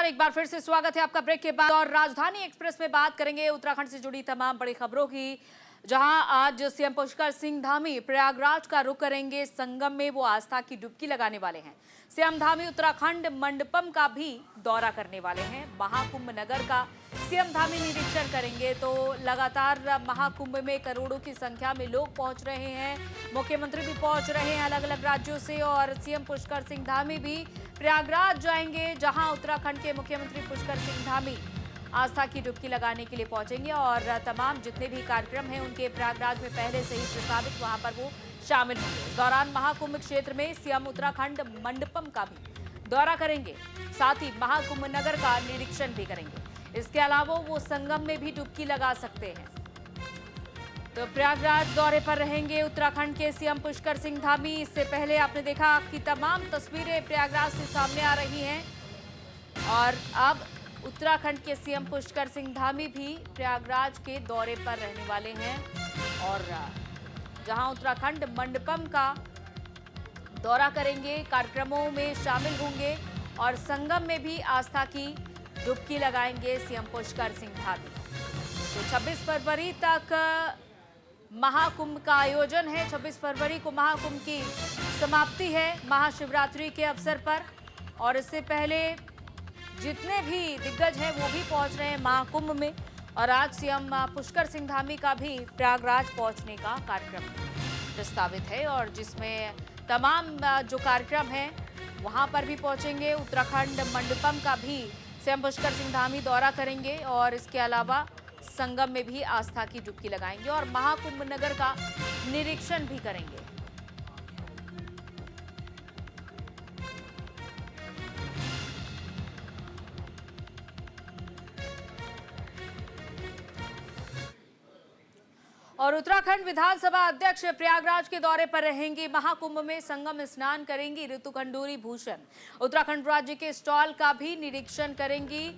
एक बार फिर से स्वागत है आपका ब्रेक के बाद। और राजधानी एक्सप्रेस में बात करेंगे उत्तराखंड से जुड़ी तमाम बड़ी खबरों की, जहां आज सीएम पुष्कर सिंह धामी प्रयागराज का रुख करेंगे। संगम में वो आस्था की डुबकी लगाने वाले हैं। सीएम धामी उत्तराखंड मंडपम का भी दौरा करने वाले हैं। महाकुंभ नगर का सीएम धामी निरीक्षण करेंगे। तो लगातार महाकुंभ में करोड़ों की संख्या में लोग पहुंच रहे हैं। मुख्यमंत्री भी पहुंच रहे हैं अलग अलग राज्यों से, और सीएम पुष्कर सिंह धामी भी प्रयागराज जाएंगे, जहां उत्तराखंड के मुख्यमंत्री पुष्कर सिंह धामी आस्था की डुबकी लगाने के लिए पहुंचेंगे। और तमाम जितने भी कार्यक्रम हैं उनके प्रयागराज में पहले से ही प्रस्तावित, वहां पर वो शामिल होंगे। इस दौरान महाकुंभ क्षेत्र में सीएम उत्तराखंड मंडपम का भी दौरा करेंगे, साथ ही महाकुंभ नगर का निरीक्षण भी करेंगे। इसके अलावा वो संगम में भी डुबकी लगा सकते हैं। तो प्रयागराज दौरे पर रहेंगे उत्तराखंड के सीएम पुष्कर सिंह धामी। इससे पहले आपने देखा कि तमाम तस्वीरें प्रयागराज से सामने आ रही हैं, और अब उत्तराखंड के सीएम पुष्कर सिंह धामी भी प्रयागराज के दौरे पर रहने वाले हैं, और जहां उत्तराखंड मंडपम का दौरा करेंगे, कार्यक्रमों में शामिल होंगे, और संगम में भी आस्था की डुबकी लगाएंगे सीएम पुष्कर सिंह धामी। तो 26 फरवरी तक महाकुंभ का आयोजन है। 26 फरवरी को महाकुंभ की समाप्ति है महाशिवरात्रि के अवसर पर, और इससे पहले जितने भी दिग्गज हैं वो भी पहुंच रहे हैं महाकुंभ में। और आज सीएम पुष्कर सिंह धामी का भी प्रयागराज पहुंचने का कार्यक्रम प्रस्तावित है, और जिसमें तमाम जो कार्यक्रम हैं वहां पर भी पहुंचेंगे। उत्तराखंड मंडपम का भी सीएम पुष्कर सिंह धामी दौरा करेंगे, और इसके अलावा संगम में भी आस्था की डुबकी लगाएंगे, और महाकुंभ नगर का निरीक्षण भी करेंगे। और उत्तराखंड विधानसभा अध्यक्ष प्रयागराज के दौरे पर रहेंगे। महाकुंभ में संगम स्नान करेंगी ऋतु खंडूरी भूषण। उत्तराखंड राज्य के स्टॉल का भी निरीक्षण करेंगी।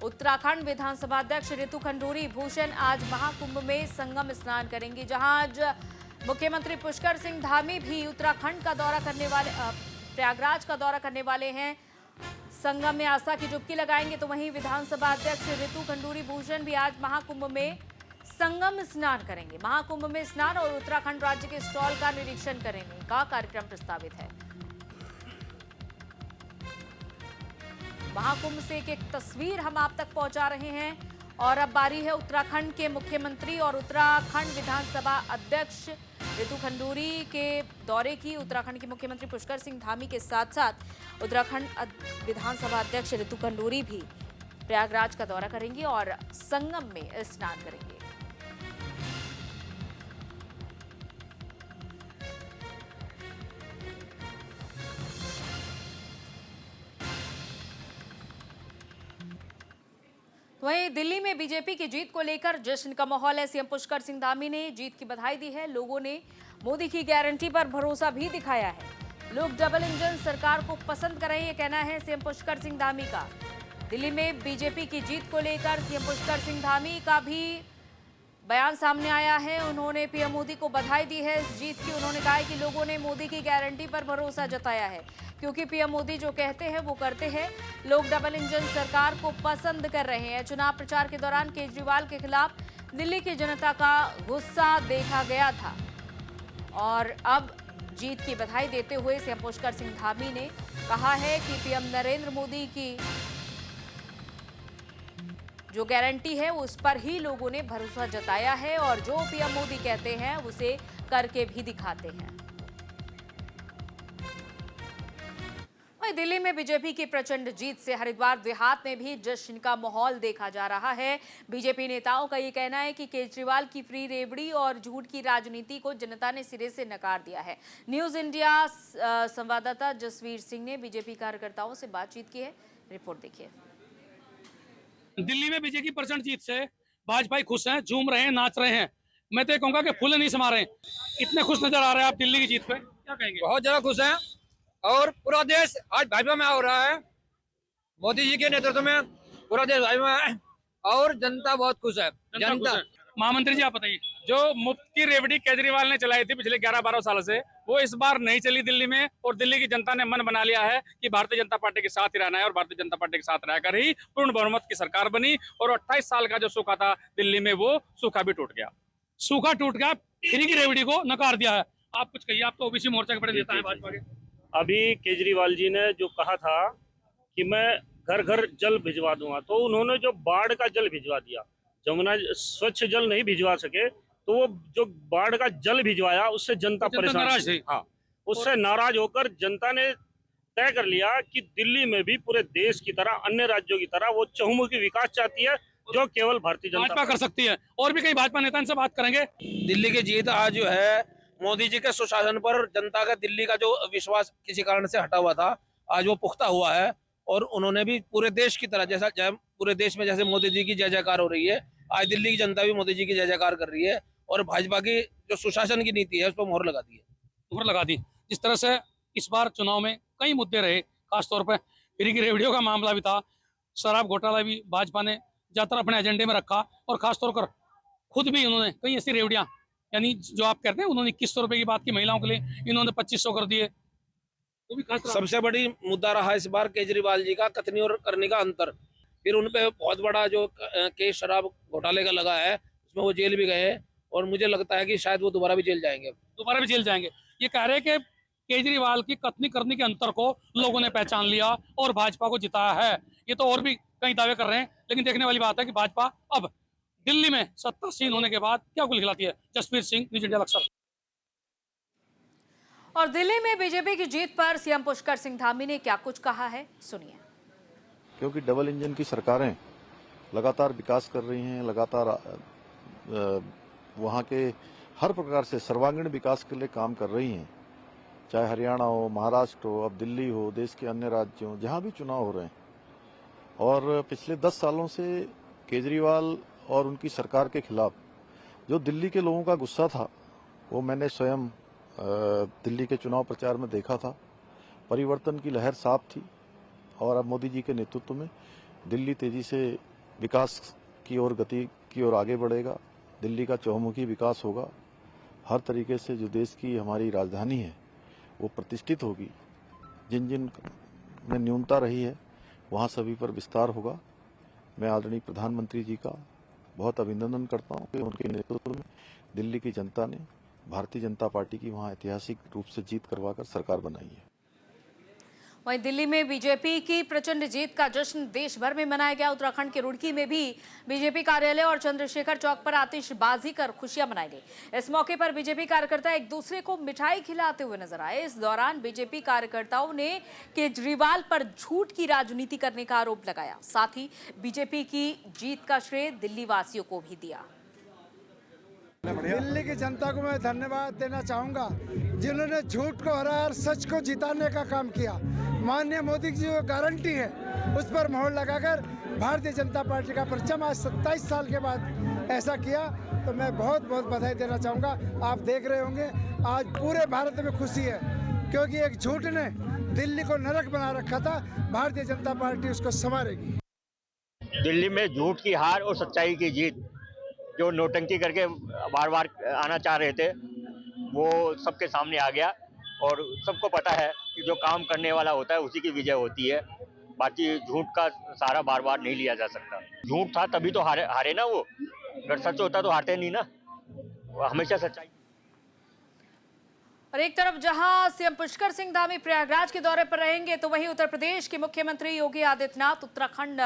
उत्तराखंड विधानसभा अध्यक्ष ऋतु खंडूरी भूषण आज महाकुंभ में संगम स्नान करेंगी, जहां आज मुख्यमंत्री पुष्कर सिंह धामी भी उत्तराखंड का दौरा करने वाले, प्रयागराज का दौरा करने वाले हैं। संगम में आस्था की डुबकी लगाएंगे। तो वहीं विधानसभा अध्यक्ष ऋतु खंडूरी भूषण भी आज महाकुंभ में संगम स्नान करेंगे। महाकुंभ में स्नान और उत्तराखंड राज्य के स्टॉल का निरीक्षण करने का कार्यक्रम प्रस्तावित है। महाकुंभ से एक तस्वीर हम आप तक पहुंचा रहे हैं, और अब बारी है उत्तराखंड के मुख्यमंत्री और उत्तराखंड विधानसभा अध्यक्ष ऋतु खंडूरी के दौरे की। उत्तराखंड के मुख्यमंत्री पुष्कर सिंह धामी के साथ साथ उत्तराखंड विधानसभा अध्यक्ष ऋतु खंडूरी भी प्रयागराज का दौरा करेंगे और संगम में स्नान करेंगे। वहीं दिल्ली में बीजेपी की जीत को लेकर जश्न का माहौल है। सीएम पुष्कर सिंह धामी ने जीत की बधाई दी है। लोगों ने मोदी की गारंटी पर भरोसा भी दिखाया है। लोग डबल इंजन सरकार को पसंद कर रहे हैं, ये कहना है सीएम पुष्कर सिंह धामी का। दिल्ली में बीजेपी की जीत को लेकर सीएम पुष्कर सिंह धामी का भी बयान सामने आया है। उन्होंने पीएम मोदी को बधाई दी है इस जीत की। उन्होंने कहा है कि लोगों ने मोदी की गारंटी पर भरोसा जताया है, क्योंकि पीएम मोदी जो कहते हैं वो करते हैं। लोग डबल इंजन सरकार को पसंद कर रहे हैं। चुनाव प्रचार के दौरान केजरीवाल के खिलाफ दिल्ली की जनता का गुस्सा देखा गया था, और अब जीत की बधाई देते हुए सीएम पुष्कर सिंह धामी ने कहा है कि पीएम नरेंद्र मोदी की जो गारंटी है उस पर ही लोगों ने भरोसा जताया है, और जो पीएम मोदी कहते हैं उसे करके भी दिखाते हैं। वहीं दिल्ली में बीजेपी की प्रचंड जीत से हरिद्वार देहात में भी जश्न का माहौल देखा जा रहा है। बीजेपी नेताओं का ये कहना है कि केजरीवाल की फ्री रेवड़ी और झूठ की राजनीति को जनता ने सिरे से नकार दिया है। न्यूज इंडिया संवाददाता जसवीर सिंह ने बीजेपी कार्यकर्ताओं से बातचीत की है, रिपोर्ट देखिए। दिल्ली में बीजेपी की प्रचंड जीत से भाजपा खुश हैं, झूम रहे हैं, नाच रहे हैं। मैं तो ये कहूंगा कि फूल नहीं समा रहे हैं। इतने खुश नजर आ रहे हैं आप दिल्ली की जीत पे, क्या कहेंगे? बहुत ज्यादा खुश हैं, और पूरा देश आज भाजपा में हो रहा है। मोदी जी के नेतृत्व में पूरा देश भाजपा में है, और जनता बहुत खुश है। जनता महामंत्री जी आप बताइए। जो मुफ्त की रेवड़ी केजरीवाल ने चलाई थी पिछले 11-12 साल से, वो इस बार नहीं चली दिल्ली में, और दिल्ली की जनता ने मन बना लिया है कि भारतीय जनता पार्टी के साथ ही रहना है, और भारतीय जनता पार्टी के साथ रहकर ही पूर्ण बहुमत की सरकार बनी, और 28 साल का जो सूखा था दिल्ली में, वो सूखा भी टूट गया। सूखा टूट गया, फ्री की रेवड़ी को नकार दिया है। आप कुछ कहिए, आप तो ओबीसी मोर्चा के बड़े नेता है भाजपा के। अभी केजरीवाल जी ने जो कहा था कि मैं घर घर जल भिजवा दूंगा, तो उन्होंने जो बाढ़ का जल भिजवा दिया। जमुना स्वच्छ जल नहीं भिजवा सके, तो वो जो बाढ़ का जल भिजवाया उससे जनता परेशान नाराज थी। हाँ, उससे नाराज होकर जनता ने तय कर लिया कि दिल्ली में भी पूरे देश की तरह, अन्य राज्यों की तरह वो चहुमुखी विकास चाहती है, जो केवल भारतीय जनता भाजपा कर सकती है। और भी कई भाजपा नेता इनसे बात करेंगे। दिल्ली की जीत आज जो है मोदी जी के सुशासन पर जनता का दिल्ली का जो विश्वास किसी कारण से हटा हुआ था, आज वो पुख्ता हुआ है, और उन्होंने भी पूरे देश की तरह, जैसा पूरे देश में जैसे मोदी जी की जय जयकार हो रही है, आज दिल्ली की जनता भी मोदी जी की जय जयकार कर रही है, और भाजपा की जो सुशासन की नीति है उस पर मोहर लगा दी है। मोहर लगा दी। जिस तरह से इस बार चुनाव में कई मुद्दे रहे, खासतौर पर फ्री की रेवड़ियों का मामला भी था, शराब घोटाला भी भाजपा ने ज्यादातर अपने एजेंडे में रखा, और खासतौर पर खुद भी उन्होंने कई ऐसी रेवड़ियां, यानी जो आप कहते हैं उन्होंने 2100 रुपए की बात की महिलाओं के लिए, इन्होंने 2500 कर दिए। वो भी खास सबसे बड़ी मुद्दा रहा इस बार केजरीवाल जी का कथनी और करने का अंतर। फिर उन पे बहुत बड़ा जो केस शराब घोटाले का लगा है, उसमें वो जेल भी गए, और मुझे लगता है कि शायद वो दोबारा भी जेल जाएंगे। दोबारा भी जेल जाएंगे। ये कह रहे हैं कि केजरीवाल की कथनी करने के अंतर को लोगों ने पहचान लिया और भाजपा को जिताया है। ये तो और भी कई दावे कर रहे हैं, लेकिन देखने वाली बात है कि भाजपा अब दिल्ली में सत्तासीन होने के बाद क्या कुल खिलाती है। Jasvir Singh, news India Laksar. और दिल्ली में बीजेपी की जीत पर सीएम पुष्कर सिंह धामी ने क्या कुछ कहा है, सुनिए। क्योंकि डबल इंजन की सरकारें लगातार विकास कर रही हैं, लगातार वहाँ के हर प्रकार से सर्वांगीण विकास के लिए काम कर रही हैं, चाहे हरियाणा हो, महाराष्ट्र हो, अब दिल्ली हो, देश के अन्य राज्यों, जहाँ भी चुनाव हो रहे हैं। और पिछले 10 सालों से केजरीवाल और उनकी सरकार के खिलाफ जो दिल्ली के लोगों का गुस्सा था, वो मैंने स्वयं दिल्ली के चुनाव प्रचार में देखा था। परिवर्तन की लहर साफ थी, और अब मोदी जी के नेतृत्व में दिल्ली तेजी से विकास की ओर, गति की ओर आगे बढ़ेगा। दिल्ली का चहुमुखी विकास होगा। हर तरीके से जो देश की हमारी राजधानी है वो प्रतिष्ठित होगी। जिन जिन में न्यूनता रही है वहाँ सभी पर विस्तार होगा। मैं आदरणीय प्रधानमंत्री जी का बहुत अभिनंदन करता हूँ कि उनके नेतृत्व में दिल्ली की जनता ने भारतीय जनता पार्टी की वहाँ ऐतिहासिक रूप से जीत करवाकर सरकार बनाई है। वहीं दिल्ली में बीजेपी की प्रचंड जीत का जश्न देश भर में मनाया गया। उत्तराखंड के रुड़की में भी बीजेपी कार्यालय और चंद्रशेखर चौक पर आतिशबाजी कर खुशियां मनाई गई। इस मौके पर बीजेपी कार्यकर्ता एक दूसरे को मिठाई खिलाते हुए नजर आए। इस दौरान बीजेपी कार्यकर्ताओं ने केजरीवाल पर झूठ की राजनीति करने का आरोप लगाया। साथ ही बीजेपी की जीत का श्रेय दिल्ली वासियों को भी दिया। दिल्ली की जनता को मैं धन्यवाद देना चाहूँगा, जिन्होंने झूठ को हराया और सच को जिताने का काम किया। माननीय मोदी जी जो गारंटी है उस पर मोहर लगाकर भारतीय जनता पार्टी का परचम आज 27 साल के बाद ऐसा किया, तो मैं बहुत बहुत बधाई देना चाहूँगा। आप देख रहे होंगे आज पूरे भारत में खुशी है, क्योंकि एक झूठ ने दिल्ली को नरक बना रखा था। भारतीय जनता पार्टी उसको संवारेगी। दिल्ली में झूठ की हार और सच्चाई की जीत। जो नोटंकी करके बार बार आना चाह रहे थे, वो सबके सामने आ गया, और सबको पता है कि जो काम करने वाला होता है उसी की विजय होती है। बाकी झूठ का सहारा बार बार नहीं लिया जा सकता। झूठ था तभी तो हारे ना वो, अगर सच होता तो हारते नहीं ना, वो हमेशा सच्चाई। और एक तरफ जहां सीएम पुष्कर सिंह धामी प्रयागराज के दौरे पर रहेंगे, तो वहीं उत्तर प्रदेश के मुख्यमंत्री योगी आदित्यनाथ उत्तराखंड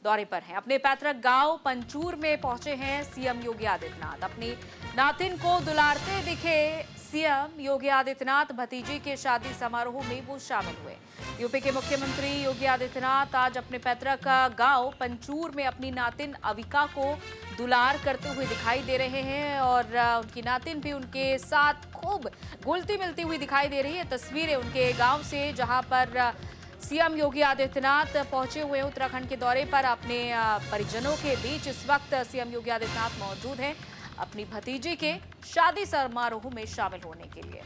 दौरे पर हैं। अपने पैतृक गांव पंचूर में पहुंचे हैं सीएम योगी आदित्यनाथ। अपनी नातिन को दुलारते दिखे सीएम योगी आदित्यनाथ भतीजी के शादी समारोह में वो शामिल हुए। यूपी के मुख्यमंत्री योगी आदित्यनाथ आज अपने पैतृक गांव पंचूर में अपनी नातिन अविका को दुलार करते हुए दिखाई दे रहे हैं, और उनकी नातिन भी उनके साथ खूब घुलती मिलती हुई दिखाई दे रही है। तस्वीरें उनके गांव से, जहां पर सीएम योगी आदित्यनाथ पहुंचे हुए हैं उत्तराखंड के दौरे पर। अपने परिजनों के बीच इस वक्त सीएम योगी आदित्यनाथ मौजूद हैं अपनी भतीजी के शादी समारोह में शामिल होने के लिए।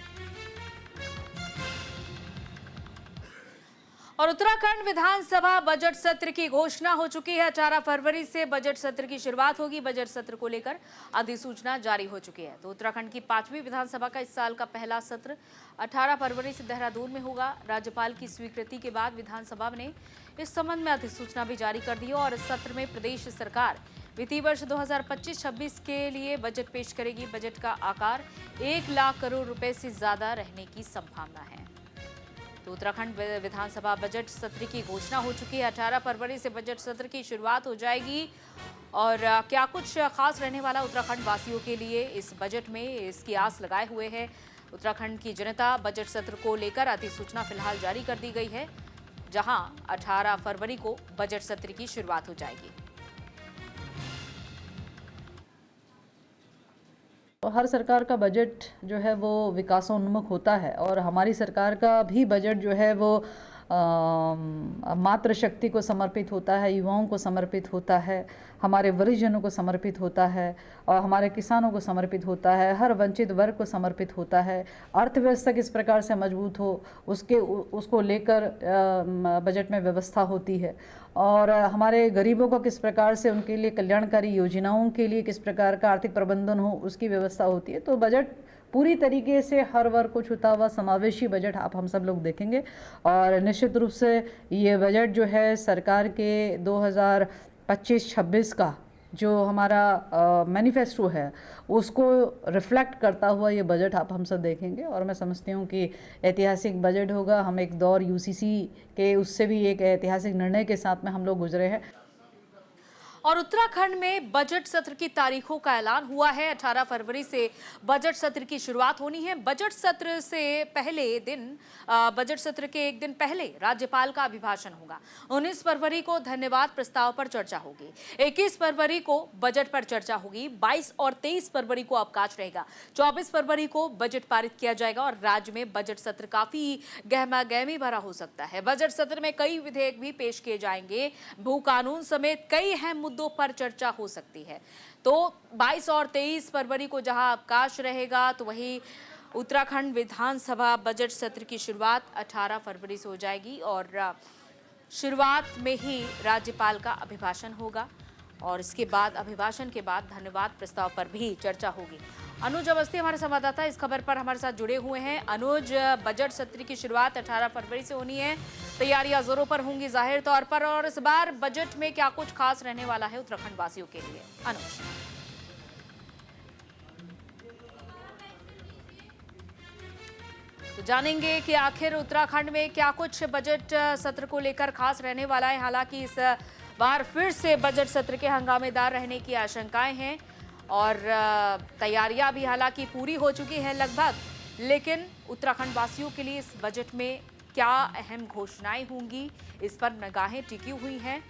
और उत्तराखंड विधानसभा बजट सत्र की घोषणा हो चुकी है। 18 फरवरी से बजट सत्र की शुरुआत होगी। बजट सत्र को लेकर अधिसूचना जारी हो चुकी है। तो उत्तराखंड की 5वीं विधानसभा का इस साल का पहला सत्र 18 फरवरी से देहरादून में होगा। राज्यपाल की स्वीकृति के बाद विधानसभा ने इस संबंध में अधिसूचना भी जारी कर दी है और इस सत्र में प्रदेश सरकार वित्तीय वर्ष 2025-26 के लिए बजट पेश करेगी। बजट का आकार 1 लाख करोड़ रुपए से ज्यादा रहने की संभावना है। तो उत्तराखंड विधानसभा बजट सत्र की घोषणा हो चुकी है। 18 फरवरी से बजट सत्र की शुरुआत हो जाएगी और क्या कुछ खास रहने वाला उत्तराखंड वासियों के लिए इस बजट में, इसकी आस लगाए हुए है उत्तराखंड की जनता। बजट सत्र को लेकर अधिसूचना फिलहाल जारी कर दी गई है, जहां 18 फरवरी को बजट सत्र की शुरुआत हो जाएगी। हर सरकार का बजट जो है वो विकासोन्मुख होता है और हमारी सरकार का भी बजट जो है वो मातृ शक्ति को समर्पित होता है, युवाओं को समर्पित होता है, हमारे वरिष्ठजनों को समर्पित होता है और हमारे किसानों को समर्पित होता है, हर वंचित वर्ग को समर्पित होता है। अर्थव्यवस्था किस प्रकार से मजबूत हो उसको लेकर बजट में व्यवस्था होती है और हमारे गरीबों को किस प्रकार से उनके लिए कल्याणकारी योजनाओं के लिए किस प्रकार का आर्थिक प्रबंधन हो उसकी व्यवस्था होती है। तो बजट पूरी तरीके से हर वर्ग को छूता हुआ समावेशी बजट आप हम सब लोग देखेंगे और निश्चित रूप से ये बजट जो है सरकार के 2025-26 का जो हमारा मैनिफेस्टो है उसको रिफ्लेक्ट करता हुआ ये बजट आप हम सब देखेंगे और मैं समझती हूँ कि ऐतिहासिक बजट होगा। हम एक दौर यूसीसी के उससे भी एक ऐतिहासिक निर्णय के साथ में हम लोग गुजरे हैं। और उत्तराखंड में बजट सत्र की तारीखों का ऐलान हुआ है। 18 फरवरी से बजट सत्र की शुरुआत होनी है। बजट सत्र से पहले दिन, बजट सत्र के एक दिन पहले राज्यपाल का अभिभाषण होगा। 19 फरवरी को धन्यवाद प्रस्ताव पर चर्चा होगी। 21 फरवरी को बजट पर चर्चा होगी। 22 और 23 फरवरी को अवकाश रहेगा। 24 फरवरी को बजट पारित किया जाएगा और राज्य में बजट सत्र काफी गहमा गहमी भरा हो सकता है। बजट सत्र में कई विधेयक भी पेश किए जाएंगे। भू कानून समेत कई अहम मुद्दों पर चर्चा हो सकती है। तो 22 और 23 फरवरी को जहां अवकाश रहेगा तो वहीं उत्तराखंड विधानसभा बजट सत्र की शुरुआत 18 फरवरी से हो जाएगी और शुरुआत में ही राज्यपाल का अभिभाषण होगा और इसके बाद अभिभाषण के बाद धन्यवाद प्रस्ताव पर भी चर्चा होगी। अनुज अवस्थी हमारे संवाददाता इस खबर पर हमारे साथ जुड़े हुए हैं। अनुज, बजट सत्र की शुरुआत 18 फरवरी से होनी है, तैयारियां जोरों पर होंगी जाहिर तौर पर, और इस बार बजट में क्या कुछ खास रहने वाला है उत्तराखंड वासियों के लिए? अनुज, तो जानेंगे कि आखिर उत्तराखंड में क्या कुछ बजट सत्र को लेकर खास रहने वाला है। हालांकि इस बार फिर से बजट सत्र के हंगामेदार रहने की आशंकाएं हैं और तैयारियां भी हालांकि पूरी हो चुकी हैं लगभग, लेकिन उत्तराखंड वासियों के लिए इस बजट में क्या अहम घोषणाएं होंगी, इस पर निगाहें टिकी हुई हैं।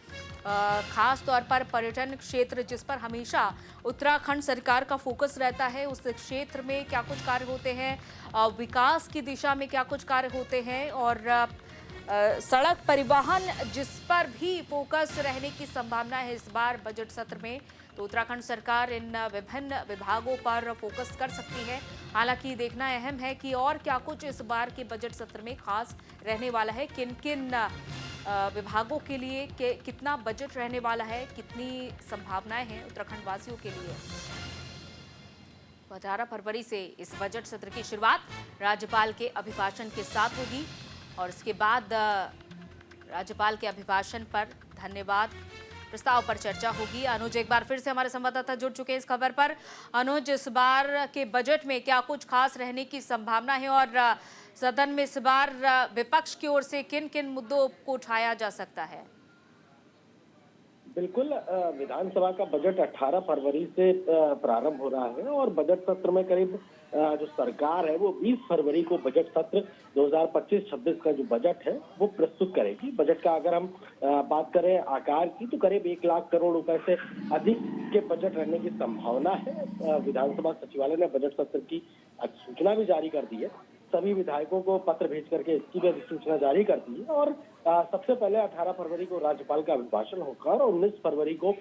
खास तौर पर पर्यटन क्षेत्र जिस पर हमेशा उत्तराखंड सरकार का फोकस रहता है, उस क्षेत्र में क्या कुछ कार्य होते हैं, विकास की दिशा में क्या कुछ कार्य होते हैं और सड़क परिवहन जिस पर भी फोकस रहने की संभावना है इस बार बजट सत्र में। तो उत्तराखंड सरकार इन विभिन्न विभागों पर फोकस कर सकती है। हालांकि देखना अहम है कि और क्या कुछ इस बार के बजट सत्र में खास रहने वाला है, किन किन विभागों के लिए कितना बजट रहने वाला है, कितनी संभावनाएं हैं उत्तराखंड वासियों के लिए। 18 फरवरी से इस बजट सत्र की शुरुआत राज्यपाल के अभिभाषण के साथ होगी और इसके बाद राज्यपाल के अभिभाषण पर धन्यवाद प्रस्ताव पर चर्चा होगी। अनुज एक बार फिर से हमारे संवाददाता जुड़ चुके हैं इस खबर पर। अनुज, इस बार के बजट में क्या कुछ खास रहने की संभावना है और सदन में इस बार विपक्ष की ओर से किन किन मुद्दों को उठाया जा सकता है? बिल्कुल, विधानसभा का बजट 18 फरवरी से प्रारंभ हो रहा है और बजट सत्र में करीब जो सरकार है वो 20 फरवरी को बजट सत्र 2025-26 का जो बजट है वो प्रस्तुत करेगी। बजट का अगर हम बात करें आकार की तो करीब 1 लाख करोड़ रुपए से अधिक के बजट रहने की संभावना है। विधानसभा सचिवालय ने बजट सत्र की अधिसूचना भी जारी कर दी है। सभी विधायकों को पत्र भेज करके इसकी भी अधिसूचना जारी कर दी है और सबसे पहले 18 फरवरी को राज्यपाल का अभिभाषण होगा और 19 फरवरी को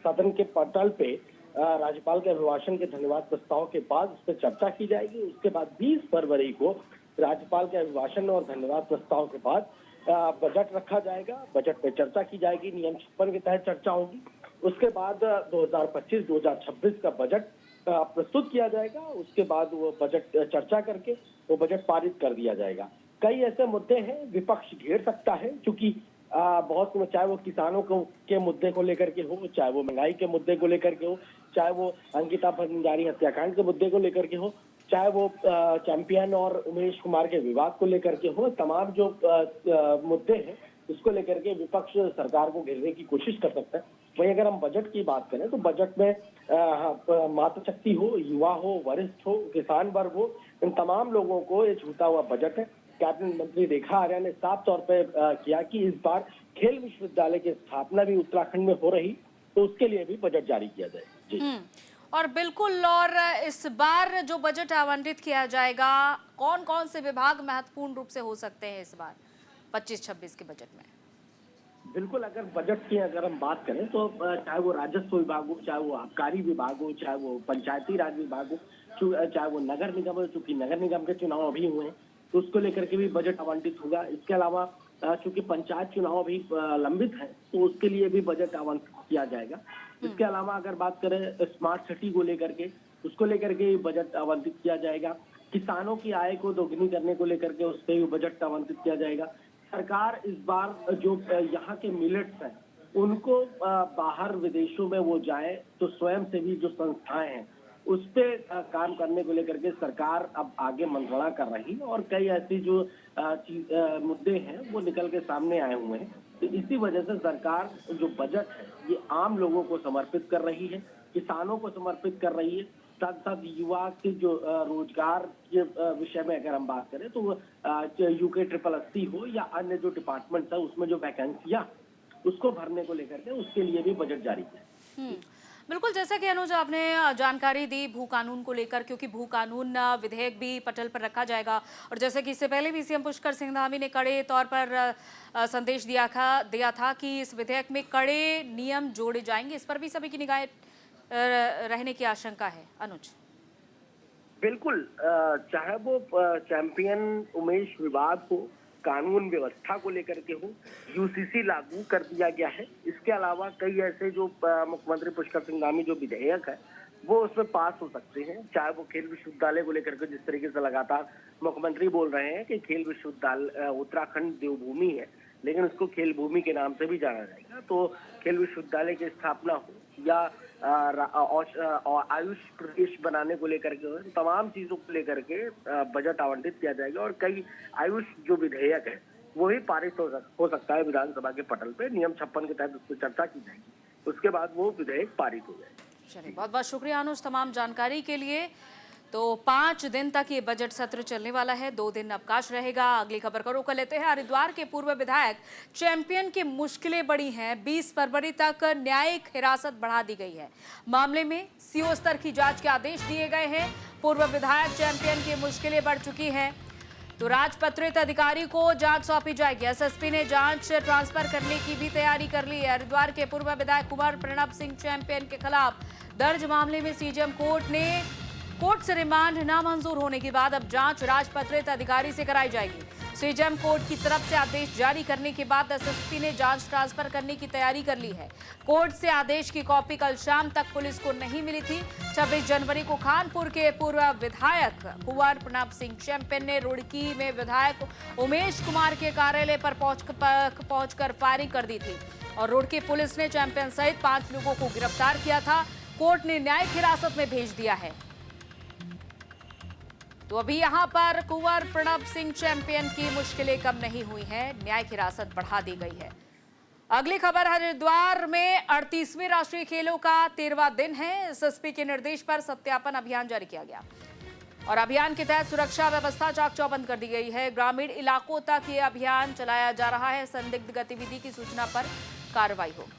सदन के पटल पे राज्यपाल के अभिभाषण के धन्यवाद प्रस्ताव के बाद उस पर चर्चा की जाएगी। उसके बाद 20 फरवरी को राज्यपाल के अभिभाषण और धन्यवाद प्रस्ताव के बाद बजट रखा जाएगा, बजट पे चर्चा की जाएगी, नियम 56 के तहत चर्चा होगी। उसके बाद 2025-2026 का बजट प्रस्तुत किया जाएगा। उसके बाद वो बजट चर्चा करके वो बजट पारित कर दिया जाएगा। कई ऐसे मुद्दे हैं विपक्ष घेर सकता है, क्योंकि बहुत चाहे वो किसानों के मुद्दे को लेकर के हो, चाहे वो महंगाई के मुद्दे को लेकर के हो, चाहे वो अंकिता भंडारी हत्याकांड के मुद्दे को लेकर के हो, चाहे वो चैंपियन और उमेश कुमार के विवाद को लेकर के हो, तमाम जो मुद्दे हैं उसको लेकर के विपक्ष सरकार को घेरने की कोशिश कर सकता है। वहीं अगर हम बजट की बात करें तो बजट में मातृशक्ति हो, युवा हो, वरिष्ठ हो, किसान वर्ग हो, इन तमाम लोगों को ये छूता हुआ बजट है। कैबिनेट मंत्री रेखा आर्या ने साफ तौर पे किया कि इस बार खेल विश्वविद्यालय की स्थापना भी उत्तराखंड में हो रही, तो उसके लिए भी बजट जारी किया जाए। जी और बिल्कुल, और इस बार जो बजट आवंटित किया जाएगा, कौन कौन से विभाग महत्वपूर्ण रूप से हो सकते हैं इस बार 25-26 के बजट में? बिल्कुल, अगर बजट की अगर हम बात करें तो चाहे वो राजस्व विभाग हो, चाहे वो आबकारी विभाग हो, चाहे वो पंचायती राज विभाग हो, चाहे वो नगर निगम हो, चूंकि नगर निगम के चुनाव अभी हुए हैं तो उसको लेकर के भी बजट आवंटित होगा। इसके अलावा चूंकि पंचायत चुनाव अभी लंबित है तो उसके लिए भी बजट आवंटित किया जाएगा। इसके अलावा अगर बात करें स्मार्ट सिटी को लेकर के, उसको लेकर के बजट आवंटित किया जाएगा। किसानों की आय को दोगुनी करने को लेकर के उस पर भी बजट आवंटित किया जाएगा। सरकार इस बार जो यहाँ के मिलेट्स हैं उनको बाहर विदेशों में वो जाए तो स्वयं सेवी जो संस्थाएं हैं उस पे काम करने को लेकर के सरकार अब आगे मंत्रणा कर रही है और कई ऐसी जो मुद्दे हैं वो निकल के सामने आए हुए हैं। तो इसी वजह से सरकार जो बजट है ये आम लोगों को समर्पित कर रही है, किसानों को समर्पित कर रही है, साथ साथ युवा के जो रोजगार के विषय में अगर हम बात करें तो UK 888 हो या अन्य जो डिपार्टमेंट है उसमें जो वैकेंसियां उसको भरने को लेकर के उसके लिए भी बजट जारी किया। बिल्कुल, जैसा कि अनुज आपने जानकारी दी भू कानून को लेकर, क्योंकि भू कानून विधेयक भी पटल पर रखा जाएगा और जैसे कि इससे पहले भी सीएम पुष्कर सिंह धामी ने कड़े तौर पर संदेश दिया था कि इस विधेयक में कड़े नियम जोड़े जाएंगे। इस पर भी सभी की निगाहें रहने की आशंका है। अनुज बिल्कुल, चाहे वो चैंपियन उमेश विवाद हो, कानून व्यवस्था को लेकर के हो, UCC लागू कर दिया गया है। इसके अलावा कई ऐसे जो मुख्यमंत्री पुष्कर सिंह धामी जो विधेयक है वो उसमें पास हो सकते हैं। चाहे वो खेल विश्वविद्यालय को लेकर के जिस तरीके से लगातार मुख्यमंत्री बोल रहे हैं कि खेल विश्वविद्यालय उत्तराखंड देवभूमि है लेकिन उसको खेल भूमि के नाम से भी जाना जाएगा, तो खेल विश्वविद्यालय की स्थापना हो या आयुष प्रदेश बनाने को लेकर के तमाम चीजों को लेकर के बजट आवंटित किया जाएगा और कई आयुष जो विधेयक है वो ही पारित हो सकता है विधानसभा के पटल पे। नियम 56 के तहत उस पर चर्चा की जाएगी, उसके बाद वो विधेयक पारित हो जाएगा। चलिए, बहुत बहुत शुक्रिया अनुज तमाम जानकारी के लिए। तो 5 दिन तक ये बजट सत्र चलने वाला है, 2 दिन अवकाश रहेगा। अगली खबर को रोक लेते हैं। हरिद्वार के पूर्व विधायक चैंपियन की मुश्किलें बढ़ी हैं। 20 फरवरी तक न्यायिक हिरासत बढ़ा दी गई है। मामले में CO स्तर की जांच के आदेश दिए गए हैं। पूर्व विधायक चैंपियन की मुश्किलें बढ़ चुकी हैं तो राजपत्रित अधिकारी को जांच सौंपी जाएगी। SSP ने जांच ट्रांसफर करने की भी तैयारी कर ली है। हरिद्वार के पूर्व विधायक कुंवर प्रणब सिंह चैंपियन के खिलाफ दर्ज मामले में CJM कोर्ट से रिमांड नामंजूर होने के बाद अब जांच राजपत्रित अधिकारी से कराई जाएगी। CJM कोर्ट की तरफ से आदेश जारी करने के बाद SSP ने जांच ट्रांसफर करने की तैयारी कर ली है। कोर्ट से आदेश की कॉपी कल शाम तक पुलिस को नहीं मिली थी। 26 जनवरी को खानपुर के पूर्व विधायक कुंवर प्रणब सिंह चैंपियन ने रुड़की में विधायक उमेश कुमार के कार्यालय पर पहुंचकर फायरिंग कर दी थी और रुड़की पुलिस ने चैंपियन सहित 5 लोगों को गिरफ्तार किया था। कोर्ट ने न्यायिक हिरासत में भेज दिया है। तो अभी यहां पर कुंवर प्रणब सिंह चैंपियन की मुश्किलें कम नहीं हुई हैं, न्यायिक हिरासत बढ़ा दी गई है। अगली खबर, हरिद्वार में 38वें राष्ट्रीय खेलों का 13वां दिन है। SSP के निर्देश पर सत्यापन अभियान जारी किया गया और अभियान के तहत सुरक्षा व्यवस्था चाक चौबंद कर दी गई है। ग्रामीण इलाकों तक ये अभियान चलाया जा रहा है। संदिग्ध गतिविधि की सूचना पर कार्रवाई होगी।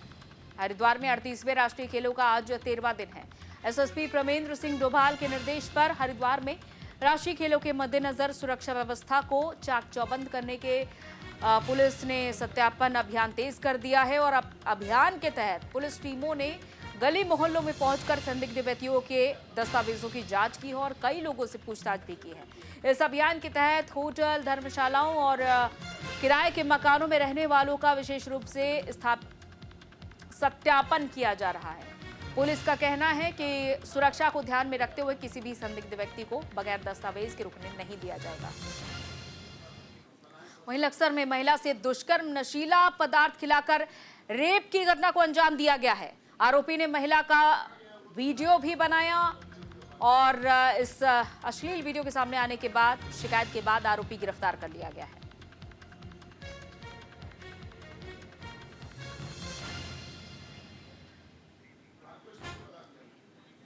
हरिद्वार में 38वें राष्ट्रीय खेलों का आज 13वां दिन है। SSP प्रमेंद्र सिंह डोभाल के निर्देश पर हरिद्वार में राष्ट्रीय खेलों के मद्देनजर सुरक्षा व्यवस्था को चाक चौबंद करने के पुलिस ने सत्यापन अभियान तेज कर दिया है और अब अभियान के तहत पुलिस टीमों ने गली मोहल्लों में पहुंचकर संदिग्ध व्यक्तियों के दस्तावेजों की जांच की है और कई लोगों से पूछताछ भी की है। इस अभियान के तहत होटल, धर्मशालाओं और किराए के मकानों में रहने वालों का विशेष रूप से सत्यापन किया जा रहा है। पुलिस का कहना है कि सुरक्षा को ध्यान में रखते हुए किसी भी संदिग्ध व्यक्ति को बगैर दस्तावेज के रुकने नहीं दिया जाएगा। वहीं लक्सर में महिला से दुष्कर्म, नशीला पदार्थ खिलाकर रेप की घटना को अंजाम दिया गया है। आरोपी ने महिला का वीडियो भी बनाया और इस अश्लील वीडियो के सामने आने के बाद शिकायत के बाद आरोपी गिरफ्तार कर लिया गया है।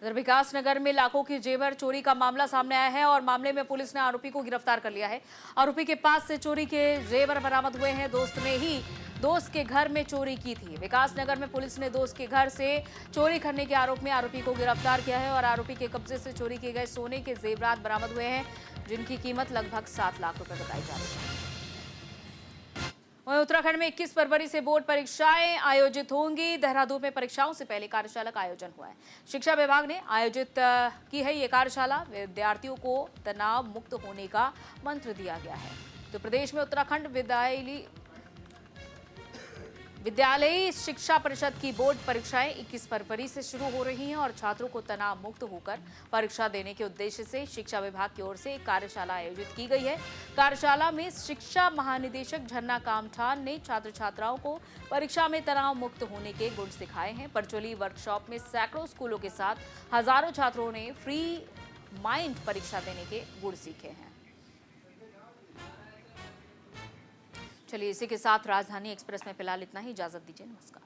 इधर विकास नगर में लाखों की जेवर चोरी का मामला सामने आया है और मामले में पुलिस ने आरोपी को गिरफ्तार कर लिया है। आरोपी के पास से चोरी के जेवर बरामद हुए हैं। दोस्त ने ही दोस्त के घर में चोरी की थी। विकास नगर में पुलिस ने दोस्त के घर से चोरी करने के आरोप में आरोपी को गिरफ्तार किया है और आरोपी के कब्जे से चोरी किए गए सोने के जेवरात बरामद हुए हैं, जिनकी कीमत लगभग 7 लाख रुपए बताई जा रही है। वहीं उत्तराखंड में 21 फरवरी से बोर्ड परीक्षाएं आयोजित होंगी। देहरादून में परीक्षाओं से पहले कार्यशाला का आयोजन हुआ है। शिक्षा विभाग ने आयोजित की है ये कार्यशाला। विद्यार्थियों को तनाव मुक्त होने का मंत्र दिया गया है। तो प्रदेश में उत्तराखंड विद्यालयी शिक्षा परिषद की बोर्ड परीक्षाएं 21 फरवरी से शुरू हो रही हैं और छात्रों को तनाव मुक्त होकर परीक्षा देने के उद्देश्य से शिक्षा विभाग की ओर से एक कार्यशाला आयोजित की गई है। कार्यशाला में शिक्षा महानिदेशक झरना कामठान ने छात्र छात्राओं को परीक्षा में तनाव मुक्त होने के गुण सिखाए हैं। वर्चुअली वर्कशॉप में सैकड़ों स्कूलों के साथ हजारों छात्रों ने फ्री माइंड परीक्षा देने के गुण सीखे हैं। चलिए इसी के साथ राजधानी एक्सप्रेस में फिलहाल इतना ही। इजाजत दीजिए, नमस्कार।